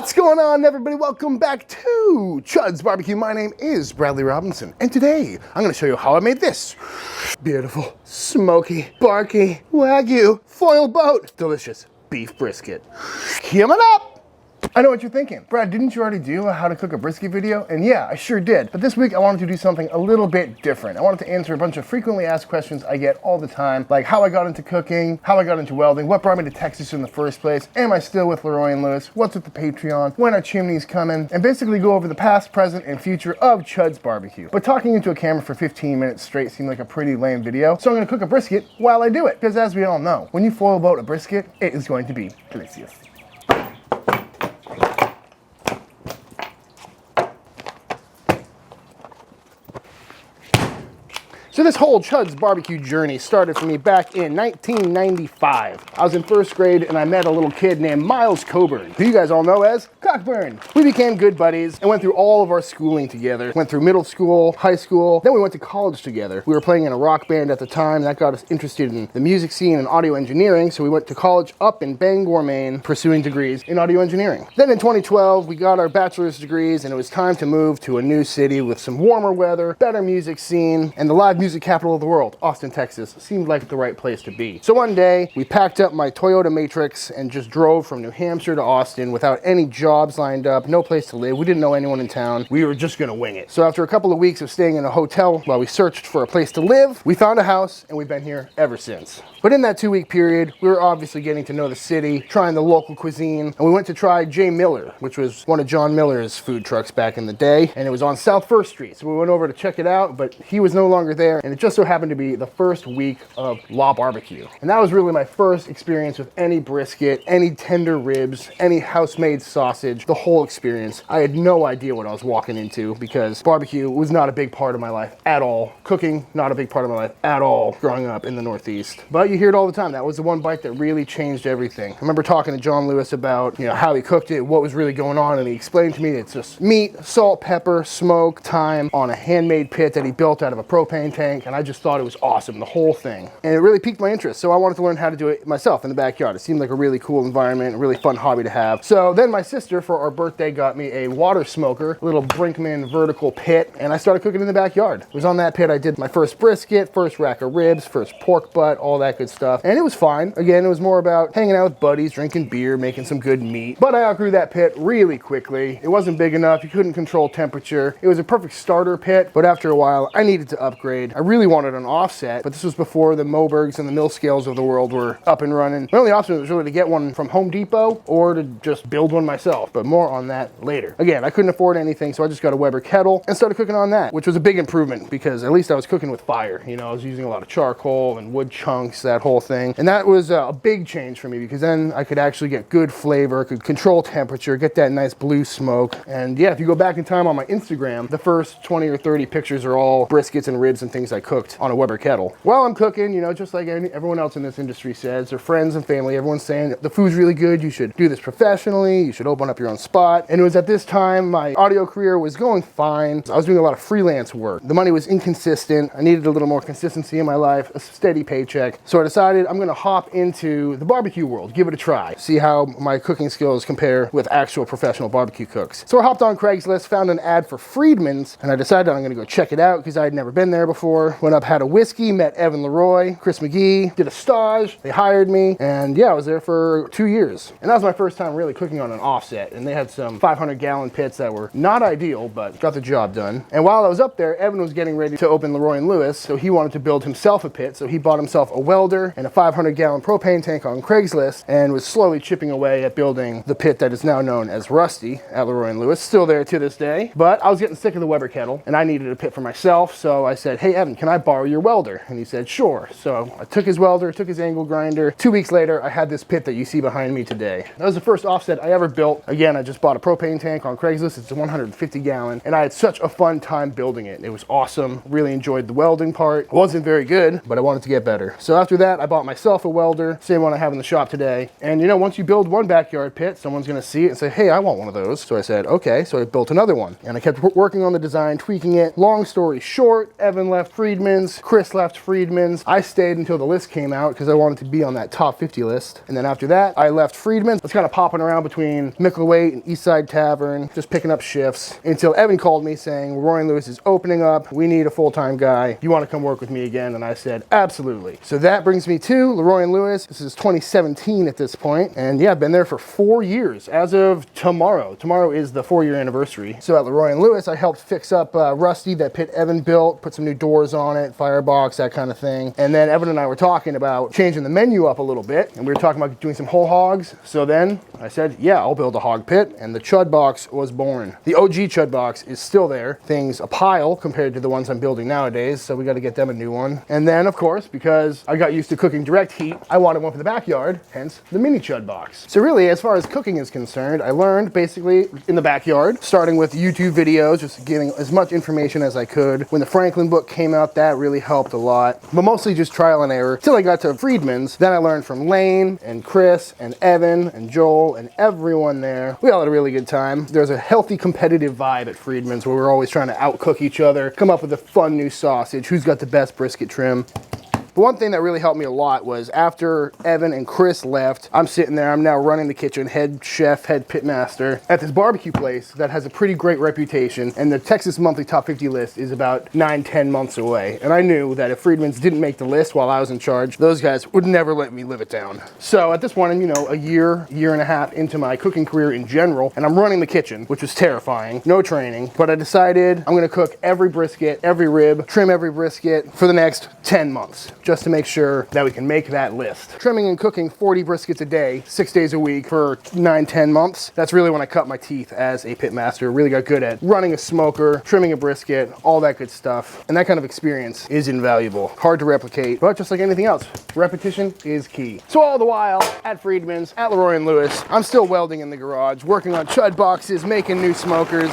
What's going on, everybody? Welcome back to Chuds bbq. My name is Bradley Robinson, and today I'm going to show you how I made this beautiful, smoky, barky, wagyu, foil boat, delicious beef brisket. Coming up! I know what you're thinking. Brad, didn't you already do a how to cook a brisket video? And yeah, I sure did. But this week I wanted to do something a little bit different. I wanted to answer a bunch of frequently asked questions I get all the time, like how I got into cooking, how I got into welding, what brought me to Texas in the first place, am I still with Leroy and Lewis, what's with the Patreon, when are chimneys coming, and basically go over the past, present, and future of Chuds bbq. But talking into a camera for 15 minutes straight seemed like a pretty lame video, so I'm gonna cook a brisket while I do it. Because as we all know, when you foil boat a brisket, it is going to be delicious. So this whole Chuds bbq journey started for me back in 1995. I was in first grade and I met a little kid named Miles Coburn, who you guys all know as Cockburn. We became good buddies and went through all of our schooling together. Went through middle school, high school, then we went to college together. We were playing in a rock band at the time. That got us interested in the music scene and audio engineering, so we went to college up in Bangor, Maine, pursuing degrees in audio engineering. Then in 2012, we got our bachelor's degrees and it was time to move to a new city with some warmer weather, better music scene, and the live music capital of the world, Austin, Texas, seemed like the right place to be. So one day, we packed up my Toyota Matrix and just drove from New Hampshire to Austin without any jobs lined up, no place to live. We didn't know anyone in town. We were just gonna wing it. So after a couple of weeks of staying in a hotel while we searched for a place to live, we found a house and we've been here ever since. But in that 2-week period, we were obviously getting to know the city, trying the local cuisine, and we went to try J. Miller, which was one of John Miller's food trucks back in the day, and it was on South 1st Street. So we went over to check it out, but he was no longer there, and it just so happened to be the first week of La Barbecue. And that was really my first experience with any brisket, any tender ribs, any house-made sausage, the whole experience. I had no idea what I was walking into because barbecue was not a big part of my life at all. Cooking, not a big part of my life at all growing up in the Northeast. But you hear it all the time. That was the one bite that really changed everything. I remember talking to John Lewis about, how he cooked it, what was really going on, and he explained to me it's just meat, salt, pepper, smoke, thyme on a handmade pit that he built out of a propane tank, and I just thought it was awesome, the whole thing. And it really piqued my interest, so I wanted to learn how to do it myself in the backyard. It seemed like a really cool environment, a really fun hobby to have. So then my sister, for our birthday, got me a water smoker, a little Brinkman vertical pit, and I started cooking in the backyard. It was on that pit I did my first brisket, first rack of ribs, first pork butt, all that good stuff. And it was fine. Again, it was more about hanging out with buddies, drinking beer, making some good meat. But I outgrew that pit really quickly. It wasn't big enough. You couldn't control temperature. It was a perfect starter pit, but after a while, I needed to upgrade. I really wanted an offset, but this was before the Mobergs and the mill scales of the world were up and running. My only option was really to get one from Home Depot or to just build one myself, but more on that later. Again, I couldn't afford anything, so I just got a Weber kettle and started cooking on that, which was a big improvement because at least I was cooking with fire. I was using a lot of charcoal and wood chunks, that whole thing. And that was a big change for me because then I could actually get good flavor, could control temperature, get that nice blue smoke. And yeah, if you go back in time on my Instagram, the first 20 or 30 pictures are all briskets and ribs and things I cooked on a Weber kettle. While I'm cooking, just like everyone else in this industry says, their friends and family, everyone's saying the food's really good, you should do this professionally, you should open up your own spot. And it was at this time my audio career was going fine. I was doing a lot of freelance work. The money was inconsistent. I needed a little more consistency in my life, a steady paycheck. So I decided I'm gonna hop into the barbecue world, give it a try, see how my cooking skills compare with actual professional barbecue cooks. So I hopped on Craigslist, found an ad for Freedman's, and I decided I'm gonna go check it out because I had never been there before. Went up, had a whiskey, met Evan Leroy, Chris McGee, did a stage, they hired me, and yeah, I was there for 2 years. And that was my first time really cooking on an offset, and they had some 500-gallon pits that were not ideal, but got the job done. And while I was up there, Evan was getting ready to open Leroy and Lewis, so he wanted to build himself a pit, so he bought himself a welder and a 500-gallon propane tank on Craigslist and was slowly chipping away at building the pit that is now known as Rusty at Leroy and Lewis, still there to this day. But I was getting sick of the Weber kettle, and I needed a pit for myself, so I said, hey, Evan, can I borrow your welder? And he said, sure. So I took his welder, took his angle grinder. 2 weeks later, I had this pit that you see behind me today. That was the first offset I ever built. Again, I just bought a propane tank on Craigslist. It's a 150-gallon, and I had such a fun time building it. It was awesome. Really enjoyed the welding part. It wasn't very good, but I wanted to get better. So after that, I bought myself a welder, same one I have in the shop today. And once you build one backyard pit, someone's gonna see it and say, hey, I want one of those. So I said, okay. So I built another one, and I kept working on the design, tweaking it. Long story short, Evan left left Freedman's, Chris left Freedman's. I stayed until the list came out because I wanted to be on that top 50 list. And then after that, I left Freedman's. I was kind of popping around between Micklethwait and Eastside Tavern, just picking up shifts until Evan called me saying, Leroy and Lewis is opening up. We need a full-time guy. You want to come work with me again? And I said, absolutely. So that brings me to Leroy and Lewis. This is 2017 at this point. And yeah, I've been there for 4 years as of tomorrow. Tomorrow is the 4-year anniversary. So at Leroy and Lewis, I helped fix up Rusty, that pit Evan built, put some new doors on it, firebox, that kind of thing. And then Evan and I were talking about changing the menu up a little bit. And we were talking about doing some whole hogs. So then I said, yeah, I'll build a hog pit. And the Chud Box was born. The OG Chud Box is still there. Things a pile compared to the ones I'm building nowadays. So we got to get them a new one. And then of course, because I got used to cooking direct heat, I wanted one for the backyard, hence the mini Chud Box. So really, as far as cooking is concerned, I learned basically in the backyard, starting with YouTube videos, just getting as much information as I could. When the Franklin book came out, that really helped a lot, but mostly just trial and error till I got to Freedman's. Then I learned from Lane and Chris and Evan and Joel and everyone there. We all had a really good time. There's a healthy competitive vibe at Freedman's where we're always trying to outcook each other, come up with a fun new sausage, who's got the best brisket trim. But one thing that really helped me a lot was after Evan and Chris left, I'm sitting there, I'm now running the kitchen, head chef, head pit master at this barbecue place that has a pretty great reputation, and the Texas Monthly Top 50 list is about 9-10 months away. And I knew that if Freedman's didn't make the list while I was in charge, those guys would never let me live it down. So at this point, I'm, you know, a year and a half into my cooking career in general, and I'm running the kitchen, which was terrifying, no training, but I decided I'm gonna cook every brisket, every rib, trim every brisket for the next 10 months. Just to make sure that we can make that list. Trimming and cooking 40 briskets a day, 6 days a week for 9-10 months. That's really when I cut my teeth as a pit master. Really got good at running a smoker, trimming a brisket, all that good stuff. And that kind of experience is invaluable. Hard to replicate, but just like anything else, repetition is key. So all the while, at Freedman's, at Leroy and Lewis, I'm still welding in the garage, working on Chud boxes, making new smokers.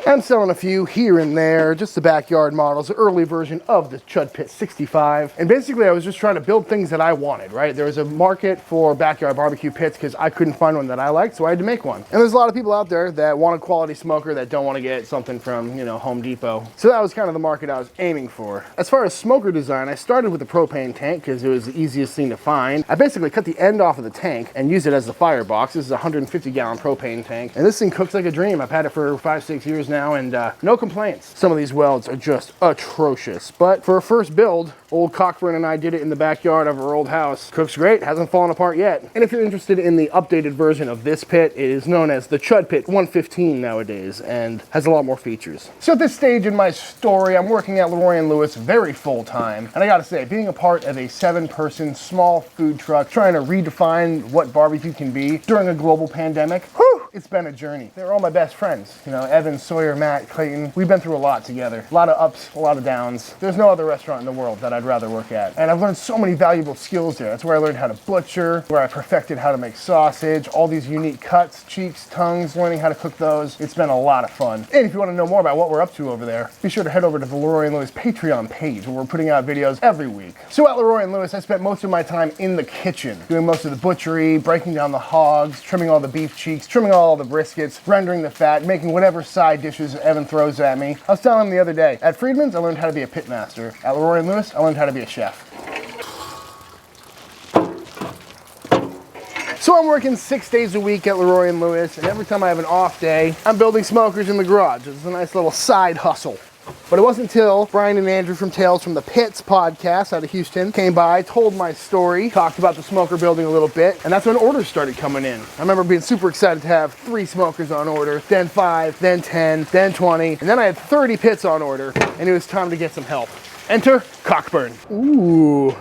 I'm selling a few here and there, just the backyard models, the early version of the Chud Pit 65. And basically I was just trying to build things that I wanted, right? There was a market for backyard barbecue pits because I couldn't find one that I liked, so I had to make one. And there's a lot of people out there that want a quality smoker that don't want to get something from, you know, Home Depot. So that was kind of the market I was aiming for. As far as smoker design, I started with the propane tank because it was the easiest thing to find. I basically cut the end off of the tank and used it as the firebox. This is a 150-gallon propane tank. And this thing cooks like a dream. I've had it for 5-6 years now, and no complaints. Some of these welds are just atrocious, but for a first build, old Cockburn and I did it in the backyard of our old house. Cooks great, hasn't fallen apart yet. And if you're interested in the updated version of this pit, it is known as the Chud Pit 115 nowadays and has a lot more features. So at this stage in my story, I'm working at Leroy and Lewis very full time. And I gotta say, being a part of a 7-person small food truck, trying to redefine what barbecue can be during a global pandemic, whew, it's been a journey. They're all my best friends. You know, Evan, Sawyer, Matt, Clayton. We've been through a lot together. A lot of ups, a lot of downs. There's no other restaurant in the world that I'd rather work at. And I've learned so many valuable skills there. That's where I learned how to butcher, where I perfected how to make sausage, all these unique cuts, cheeks, tongues, learning how to cook those. It's been a lot of fun. And if you want to know more about what we're up to over there, be sure to head over to the Leroy and Lewis Patreon page where we're putting out videos every week. So at Leroy and Lewis, I spent most of my time in the kitchen, doing most of the butchery, breaking down the hogs, trimming all the beef cheeks, trimming all the briskets, rendering the fat, making whatever side dishes Evan throws at me. I was telling him the other day, at Freedman's, I learned how to be a pit master. At Leroy and Lewis, I learned how to be a chef. So I'm working 6 days a week at Leroy and Lewis, and every time I have an off day, I'm building smokers in the garage. It's a nice little side hustle. But it wasn't until Brian and Andrew from Tales from the Pits podcast out of Houston came by, told my story, talked about the smoker building a little bit, and that's when orders started coming in. I remember being super excited to have 3 smokers on order, then 5, then 10, then 20, and then I had 30 pits on order, and it was time to get some help. Enter Cockburn. Ooh,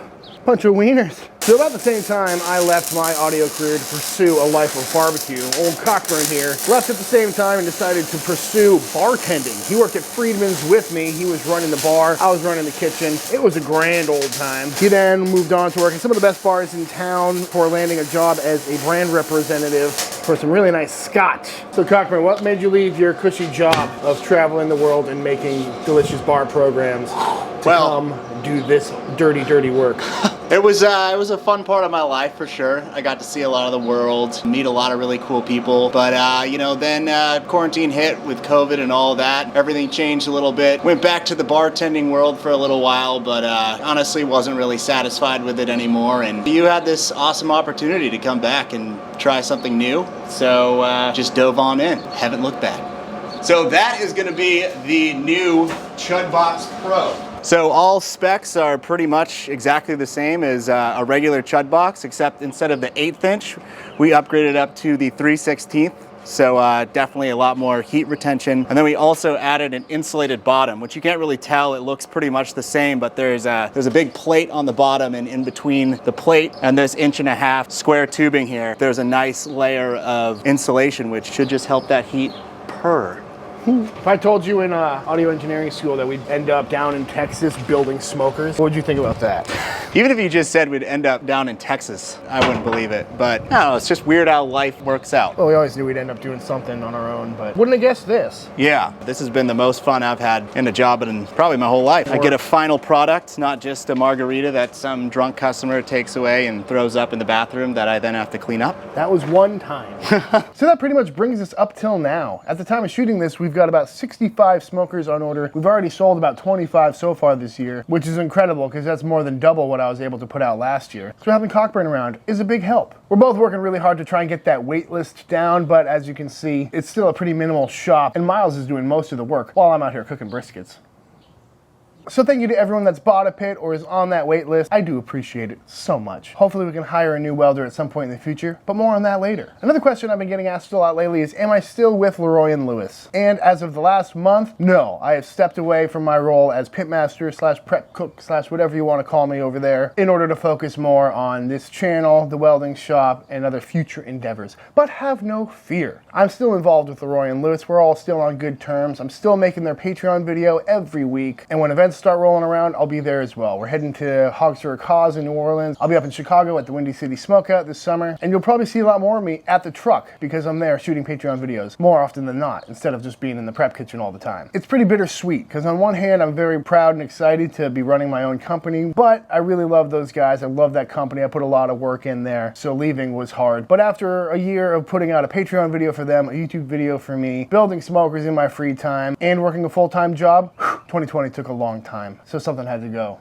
bunch of wieners. So about the same time I left my audio career to pursue a life of barbecue, old Cockburn here left at the same time and decided to pursue bartending. He worked at Freedman's with me. He was running the bar, I was running the kitchen. It was a grand old time. He then moved on to work in some of the best bars in town before landing a job as a brand representative for some really nice scotch. So Cockburn, what made you leave your cushy job of traveling the world and making delicious bar programs to come do this dirty, dirty work? It was a fun part of my life for sure. I got to see a lot of the world, meet a lot of really cool people. But you know, then quarantine hit with COVID and all that. Everything changed a little bit. Went back to the bartending world for a little while, but honestly wasn't really satisfied with it anymore. And you had this awesome opportunity to come back and try something new. So just dove on in. Haven't looked back. So that is going to be the new Chud Box Pro. So all specs are pretty much exactly the same as a regular Chud box, except instead of the 1/8 inch, we upgraded up to the 3/16. So definitely a lot more heat retention. And then we also added an insulated bottom, which you can't really tell. It looks pretty much the same, but there's a big plate on the bottom, and in between the plate and this 1.5 inch square tubing here, there's a nice layer of insulation, which should just help that heat purr. If I told you in audio engineering school that we'd end up down in Texas building smokers, what would you think about that? Even if you just said we'd end up down in Texas, I wouldn't believe it. But no, it's just weird how life works out. Well, we always knew we'd end up doing something on our own, but wouldn't have guessed this. Yeah, this has been the most fun I've had in a job in probably my whole life. I get a final product, not just a margarita that some drunk customer takes away and throws up in the bathroom that I then have to clean up. That was one time. So that pretty much brings us up till now. At the time of shooting this, we've got about 65 smokers on order. We've already sold about 25 so far this year, which is incredible because that's more than double what I was able to put out last year. So having Cockburn around is a big help. We're both working really hard to try and get that wait list down, but as you can see, it's still a pretty minimal shop, and Miles is doing most of the work while I'm out here cooking briskets. So thank you to everyone that's bought a pit or is on that wait list. I do appreciate it so much. Hopefully we can hire a new welder at some point in the future, but more on that later. Another question I've been getting asked a lot lately is, am I still with Leroy and Lewis? And as of the last month, no. I have stepped away from my role as pitmaster / prep cook / whatever you want to call me over there in order to focus more on this channel, the welding shop, and other future endeavors. But have no fear. I'm still involved with Leroy and Lewis. We're all still on good terms. I'm still making their Patreon video every week, and when events start rolling around, I'll be there as well. We're heading to Hog Casings in New Orleans. I'll be up in Chicago at the Windy City Smokeout this summer, and you'll probably see a lot more of me at the truck because I'm there shooting Patreon videos more often than not, instead of just being in the prep kitchen all the time. It's pretty bittersweet because on one hand, I'm very proud and excited to be running my own company, but I really love those guys. I love that company. I put a lot of work in there, so leaving was hard. But after a year of putting out a Patreon video for them, a YouTube video for me, building smokers in my free time, and working a full-time job, 2020 took a long time. So something had to go.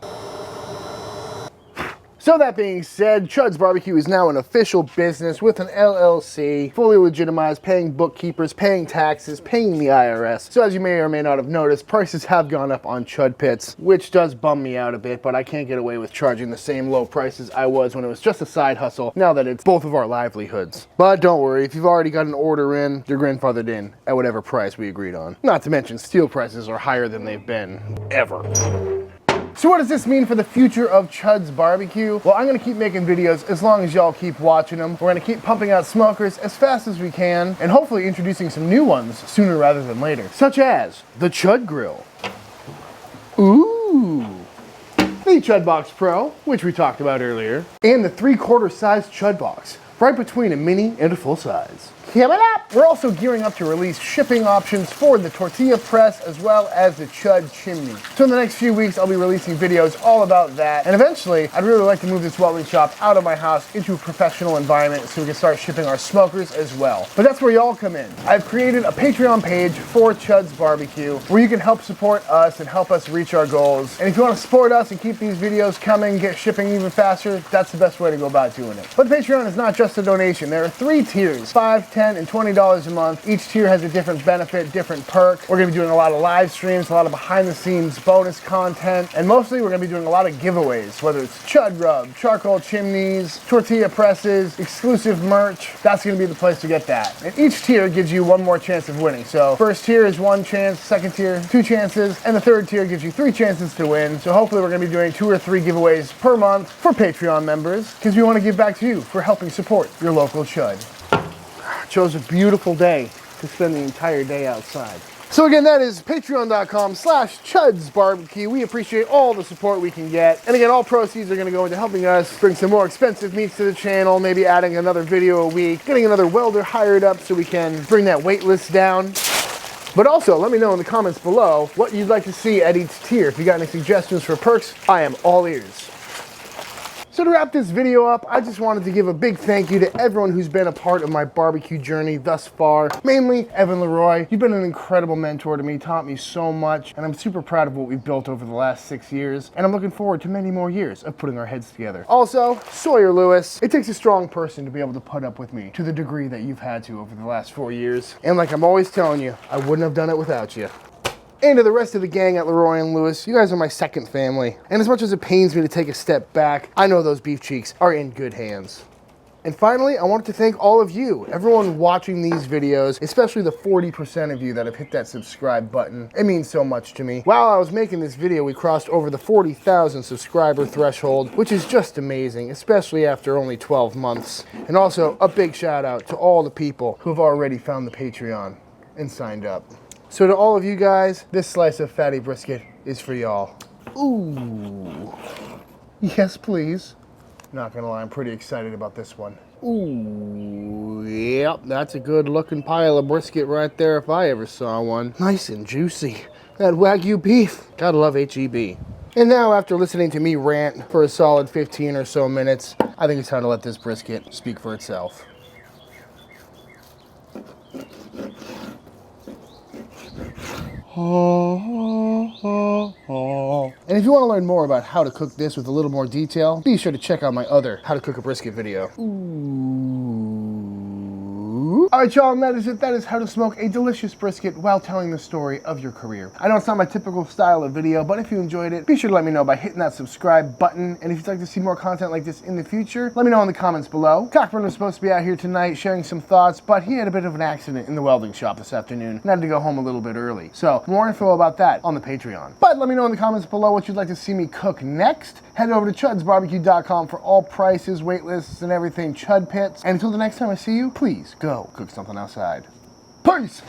So that being said, Chuds BBQ is now an official business with an LLC, fully legitimized, paying bookkeepers, paying taxes, paying the IRS. So as you may or may not have noticed, prices have gone up on Chud pits, which does bum me out a bit, but I can't get away with charging the same low prices I was when it was just a side hustle, now that it's both of our livelihoods. But don't worry, if you've already got an order in, you're grandfathered in at whatever price we agreed on. Not to mention, steel prices are higher than they've been ever. So what does this mean for the future of Chuds BBQ? Well, I'm gonna keep making videos as long as y'all keep watching them. We're gonna keep pumping out smokers as fast as we can, and hopefully introducing some new ones sooner rather than later, such as the Chud Grill. Ooh. The Chud Box Pro, which we talked about earlier, and the 3/4 size Chud Box, right between a mini and a full size. We're also gearing up to release shipping options for the tortilla press as well as the Chud chimney. So in the next few weeks, I'll be releasing videos all about that. And eventually, I'd really like to move this welding shop out of my house into a professional environment so we can start shipping our smokers as well. But that's where y'all come in. I've created a Patreon page for Chuds BBQ where you can help support us and help us reach our goals. And if you want to support us and keep these videos coming, get shipping even faster, that's the best way to go about doing it. But Patreon is not just a donation. There are 3 tiers, $5, $10, and $20 a month. Each tier has a different benefit, different perk. We're gonna be doing a lot of live streams, a lot of behind the scenes bonus content, and mostly we're gonna be doing a lot of giveaways, whether it's Chud rub, charcoal chimneys, tortilla presses, exclusive merch. That's gonna be the place to get that. And each tier gives you one more chance of winning. So first tier is 1 chance, second tier 2 chances, and the third tier gives you 3 chances to win. So hopefully we're gonna be doing 2 or 3 giveaways per month for Patreon members, because we wanna give back to you for helping support your local Chud. Chose a beautiful day to spend the entire day outside. So again, that is patreon.com/chudsbbq. We appreciate all the support we can get. And again, all proceeds are gonna go into helping us bring some more expensive meats to the channel, maybe adding another video a week, getting another welder hired up so we can bring that wait list down. But also, let me know in the comments below what you'd like to see at each tier. If you got any suggestions for perks, I am all ears. So to wrap this video up, I just wanted to give a big thank you to everyone who's been a part of my barbecue journey thus far. Mainly Evan Leroy. You've been an incredible mentor to me, taught me so much, and I'm super proud of what we've built over the last 6 years, and I'm looking forward to many more years of putting our heads together. Also, Sawyer Lewis. It takes a strong person to be able to put up with me to the degree that you've had to over the last 4 years. And like I'm always telling you, I wouldn't have done it without you. And to the rest of the gang at Leroy and Lewis, you guys are my second family. And as much as it pains me to take a step back, I know those beef cheeks are in good hands. And finally, I wanted to thank all of you, everyone watching these videos, especially the 40% of you that have hit that subscribe button. It means so much to me. While I was making this video, we crossed over the 40,000 subscriber threshold, which is just amazing, especially after only 12 months. And also, a big shout out to all the people who have already found the Patreon and signed up. So to all of you guys, this slice of fatty brisket is for y'all. Ooh. Yes, please. Not gonna lie, I'm pretty excited about this one. Ooh, yep, that's a good looking pile of brisket right there if I ever saw one. Nice and juicy. That Wagyu beef. Gotta love HEB. And now, after listening to me rant for a solid 15 or so minutes, I think it's time to let this brisket speak for itself. And if you want to learn more about how to cook this with a little more detail, be sure to check out my other How to Cook a Brisket video. All right, y'all, and that is it. That is how to smoke a delicious brisket while telling the story of your career. I know it's not my typical style of video, but if you enjoyed it, be sure to let me know by hitting that subscribe button. And if you'd like to see more content like this in the future, let me know in the comments below. Cockburn was supposed to be out here tonight sharing some thoughts, but he had a bit of an accident in the welding shop this afternoon and had to go home a little bit early. So more info about that on the Patreon. But let me know in the comments below what you'd like to see me cook next. Head over to chudsbbq.com for all prices, wait lists, and everything Chud Pits. And until the next time I see you, please go cook something outside. Peace!